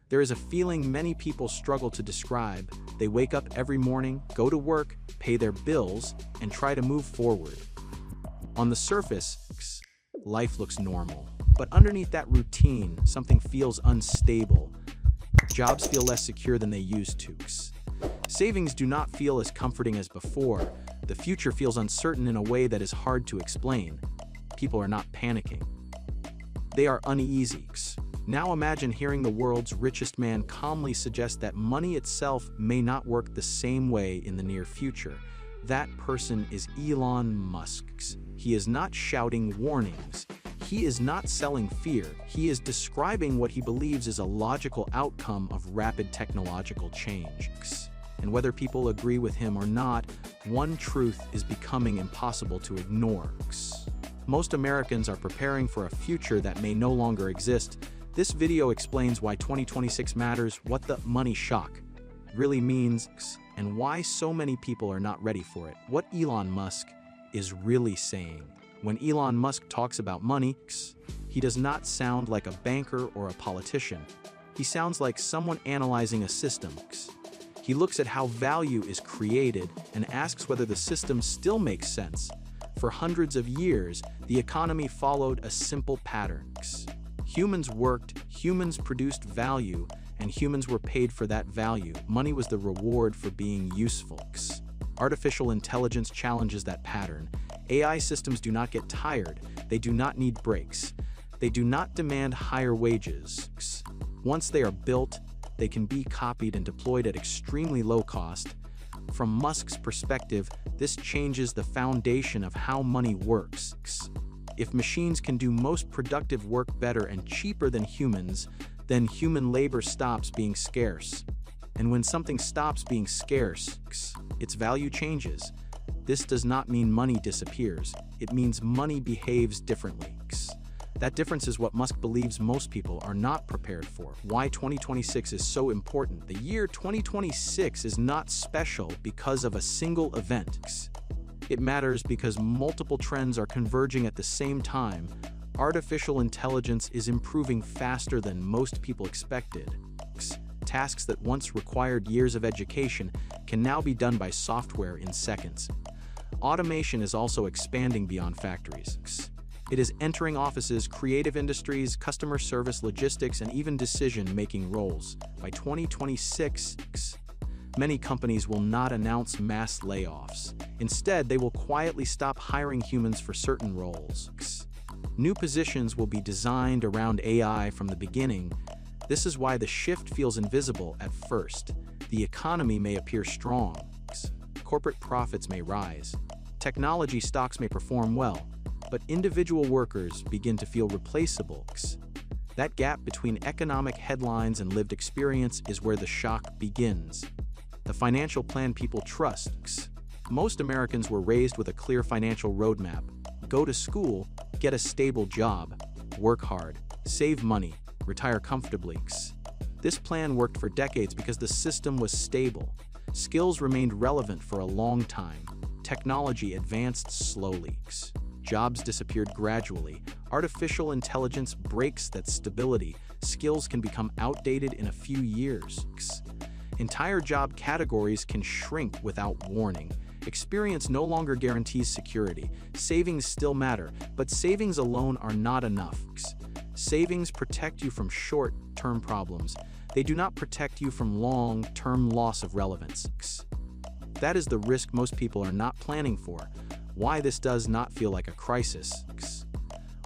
There is a feeling many people struggle to describe. They wake up every morning, go to work, pay their bills, and try to move forward. On the surface, life looks normal. But underneath that routine, something feels unstable. Jobs feel less secure than they used to. Savings do not feel as comforting as before. The future feels uncertain in a way that is hard to explain. People are not panicking. They are uneasy. Now imagine hearing the world's richest man calmly suggest that money itself may not work the same way in the near future. That person is Elon Musk. He is not shouting warnings. He is not selling fear. He is describing what he believes is a logical outcome of rapid technological change. And whether people agree with him or not, one truth is becoming impossible to ignore. Most Americans are preparing for a future that may no longer exist. This video explains why 2026 matters, what the money shock really means, and why so many people are not ready for it. What Elon Musk is really saying. When Elon Musk talks about money, he does not sound like a banker or a politician. He sounds like someone analyzing a system. He looks at how value is created and asks whether the system still makes sense. For hundreds of years, the economy followed a simple pattern. Humans worked, humans produced value, and humans were paid for that value. Money was the reward for being useful. Artificial intelligence challenges that pattern. AI systems do not get tired. They do not need breaks. They do not demand higher wages. Once they are built, they can be copied and deployed at extremely low cost. From Musk's perspective, this changes the foundation of how money works. If machines can do most productive work better and cheaper than humans, then human labor stops being scarce. And when something stops being scarce, its value changes. This does not mean money disappears. It means money behaves differently. That difference is what Musk believes most people are not prepared for. Why 2026 is so important. The year 2026 is not special because of a single event. It matters because multiple trends are converging at the same time. Artificial intelligence is improving faster than most people expected. Tasks that once required years of education can now be done by software in seconds. Automation is also expanding beyond factories. It is entering offices, creative industries, customer service, logistics, and even decision-making roles. By 2026, many companies will not announce mass layoffs. Instead, they will quietly stop hiring humans for certain roles. New positions will be designed around AI from the beginning. This is why the shift feels invisible at first. The economy may appear strong. Corporate profits may rise. Technology stocks may perform well. But individual workers begin to feel replaceable. That gap between economic headlines and lived experience is where the shock begins. The financial plan people trust. Most Americans were raised with a clear financial roadmap. Go to school, get a stable job, work hard, save money, retire comfortably. This plan worked for decades because the system was stable. Skills remained relevant for a long time. Technology advanced slowly. Jobs disappeared gradually. Artificial intelligence breaks that stability. Skills can become outdated in a few years. Entire job categories can shrink without warning. Experience no longer guarantees security. Savings still matter, but savings alone are not enough. Savings protect you from short-term problems. They do not protect you from long-term loss of relevance. That is the risk most people are not planning for. Why this does not feel like a crisis.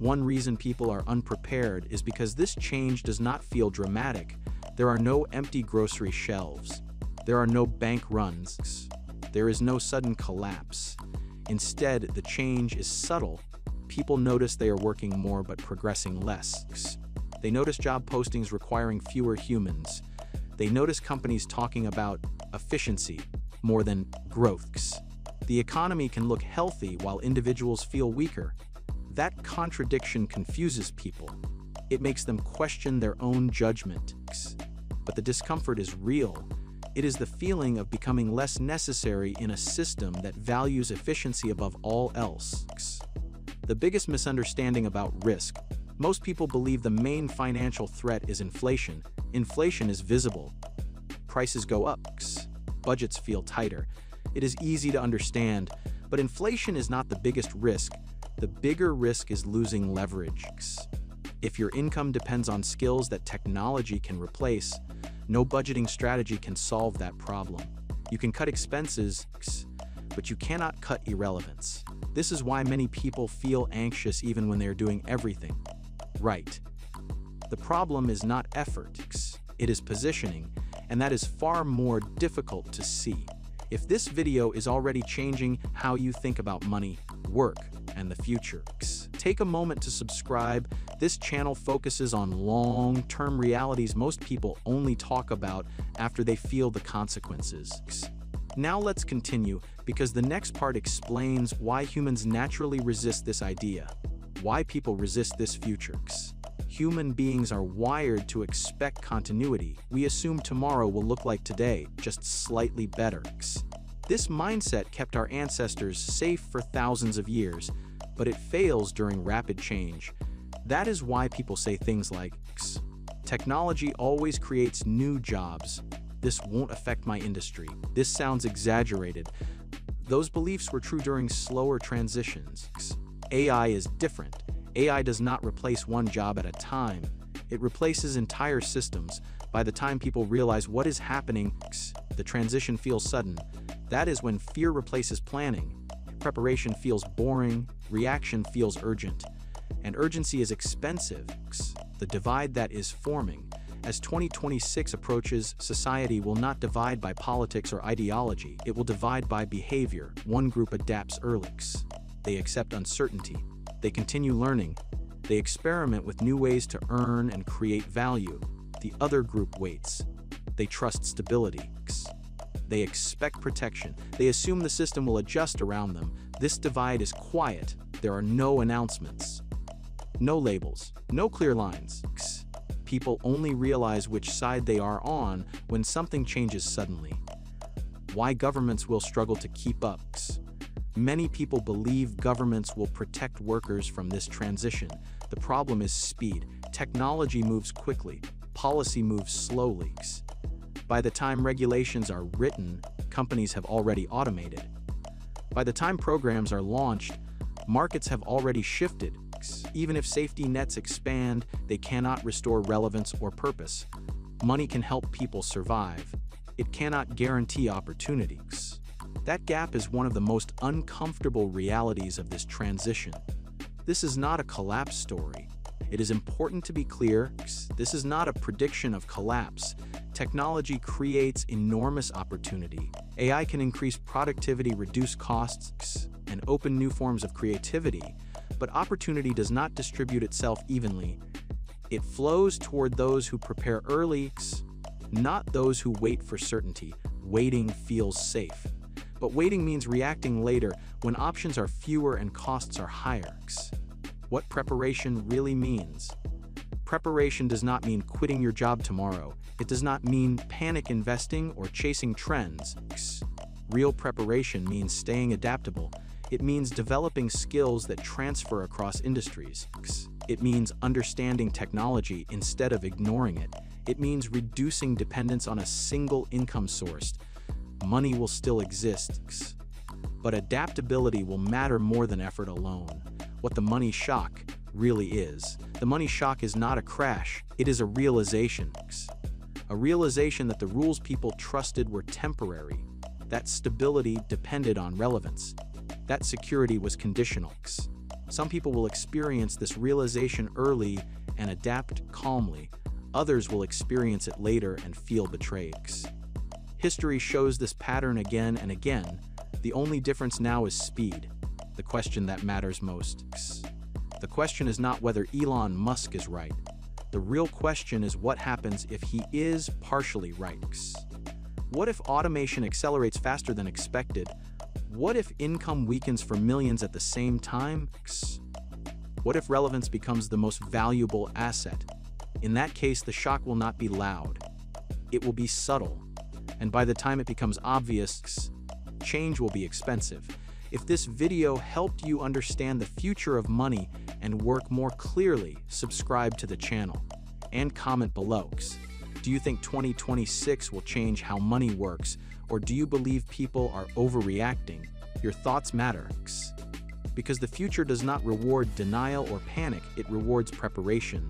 One reason people are unprepared is because this change does not feel dramatic. There are no empty grocery shelves. There are no bank runs. There is no sudden collapse. Instead, the change is subtle. People notice they are working more but progressing less. They notice job postings requiring fewer humans. They notice companies talking about efficiency more than growth. The economy can look healthy while individuals feel weaker. That contradiction confuses people. It makes them question their own judgment. But the discomfort is real. It is the feeling of becoming less necessary in a system that values efficiency above all else. The biggest misunderstanding about risk. Most people believe the main financial threat is inflation. Inflation is visible. Prices go up. Budgets feel tighter. It is easy to understand, but inflation is not the biggest risk. The bigger risk is losing leverage. If your income depends on skills that technology can replace, no budgeting strategy can solve that problem. You can cut expenses, but you cannot cut irrelevance. This is why many people feel anxious even when they're doing everything right. The problem is not effort, it is positioning, and that is far more difficult to see. If this video is already changing how you think about money, work, and the future, take a moment to subscribe. This channel focuses on long-term realities most people only talk about after they feel the consequences. Now let's continue, because the next part explains why humans naturally resist this idea, why people resist this future. Human beings are wired to expect continuity. We assume tomorrow will look like today, just slightly better. This mindset kept our ancestors safe for thousands of years, but it fails during rapid change. That is why people say things like, technology always creates new jobs. This won't affect my industry. This sounds exaggerated. Those beliefs were true during slower transitions. AI is different. AI does not replace one job at a time. It replaces entire systems. By the time people realize what is happening, the transition feels sudden. That is when fear replaces planning. Preparation feels boring, reaction feels urgent, and urgency is expensive. The divide that is forming. As 2026 approaches, society will not divide by politics or ideology. It will divide by behavior. One group adapts early. They accept uncertainty. They continue learning. They experiment with new ways to earn and create value. The other group waits. They trust stability. They expect protection. They assume the system will adjust around them. This divide is quiet. There are no announcements, no labels, no clear lines. People only realize which side they are on when something changes suddenly. Why governments will struggle to keep up. Many people believe governments will protect workers from this transition. The problem is speed. Technology moves quickly. Policy moves slowly. By the time regulations are written, companies have already automated. By the time programs are launched, markets have already shifted. Even if safety nets expand, they cannot restore relevance or purpose. Money can help people survive. It cannot guarantee opportunities. That gap is one of the most uncomfortable realities of this transition. This is not a collapse story. It is important to be clear, this is not a prediction of collapse. Technology creates enormous opportunity. AI can increase productivity, reduce costs, and open new forms of creativity. But opportunity does not distribute itself evenly. It flows toward those who prepare early, not those who wait for certainty. Waiting feels safe. But waiting means reacting later when options are fewer and costs are higher. What preparation really means. Preparation does not mean quitting your job tomorrow. It does not mean panic investing or chasing trends. Real preparation means staying adaptable. It means developing skills that transfer across industries. It means understanding technology instead of ignoring it. It means reducing dependence on a single income source. Money will still exist, but adaptability will matter more than effort alone. What the money shock really is. The money shock is not a crash, it is a realization. A realization that the rules people trusted were temporary. That stability depended on relevance. That security was conditional. Some people will experience this realization early and adapt calmly. Others will experience it later and feel betrayed. History shows this pattern again and again. The only difference now is speed, the question that matters most. The question is not whether Elon Musk is right. The real question is what happens if he is partially right. What if automation accelerates faster than expected? What if income weakens for millions at the same time? What if relevance becomes the most valuable asset? In that case, the shock will not be loud. It will be subtle. And by the time it becomes obvious, change will be expensive. If this video helped you understand the future of money and work more clearly, subscribe to the channel and comment below. Do you think 2026 will change how money works, or do you believe people are overreacting? Your thoughts matter. Because the future does not reward denial or panic, it rewards preparation.